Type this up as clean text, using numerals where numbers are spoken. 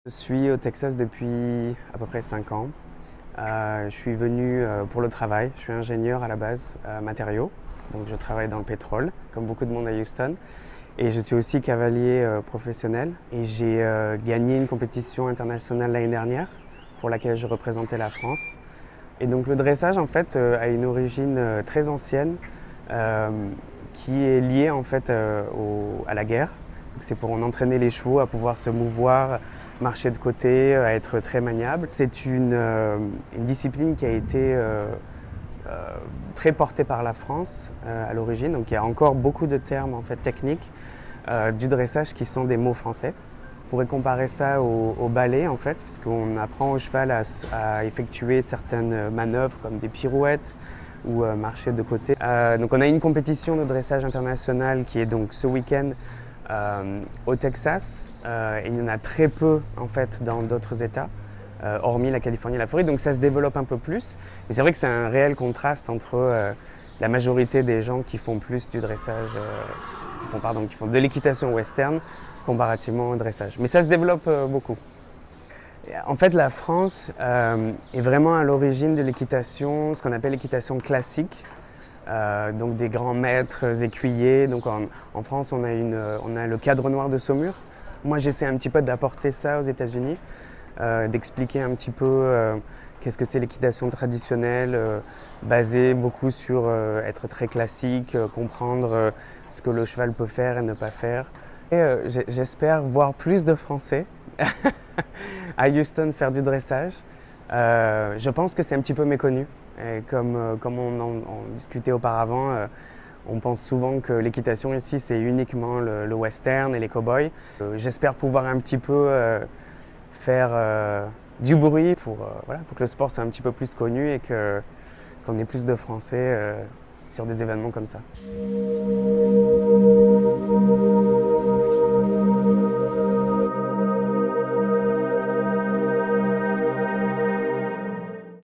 Je suis au Texas depuis à peu près 5 ans. Je suis venu pour le travail. Je suis ingénieur à la base, matériaux. Donc je travaille dans le pétrole, comme beaucoup de monde à Houston. Et je suis aussi cavalier professionnel. Et j'ai gagné une compétition internationale l'année dernière pour laquelle je représentais la France. Et donc le dressage en fait a une origine très ancienne qui est liée en fait à la guerre. C'est pour entraîner les chevaux à pouvoir se mouvoir, marcher de côté, à être très maniable. C'est une discipline qui a été très portée par la France à l'origine. Donc il y a encore beaucoup de termes en fait, techniques du dressage qui sont des mots français. On pourrait comparer ça au ballet en fait, puisqu'on apprend au cheval à effectuer certaines manœuvres comme des pirouettes ou marcher de côté. Donc on a une compétition de dressage international qui est donc ce week-end au Texas, et il y en a très peu en fait dans d'autres États, hormis la Californie et la Floride, donc ça se développe un peu plus. Et c'est vrai que c'est un réel contraste entre la majorité des gens qui font plus du dressage, qui font de l'équitation western comparativement au dressage. Mais ça se développe beaucoup. En fait, la France est vraiment à l'origine de l'équitation, ce qu'on appelle l'équitation classique. Donc des grands maîtres écuyers. Donc en France, on a le cadre noir de Saumur. Moi, j'essaie un petit peu d'apporter ça aux États-Unis, d'expliquer un petit peu qu'est-ce que c'est l'équitation traditionnelle, basée beaucoup sur être très classique, comprendre ce que le cheval peut faire et ne pas faire. Et j'espère voir plus de Français à Houston faire du dressage. Je pense que c'est un petit peu méconnu. Et comme on en discutait auparavant, on pense souvent que l'équitation ici, c'est uniquement le western et les cow-boys. J'espère pouvoir un petit peu faire du bruit pour que le sport soit un petit peu plus connu et qu'on ait plus de Français sur des événements comme ça.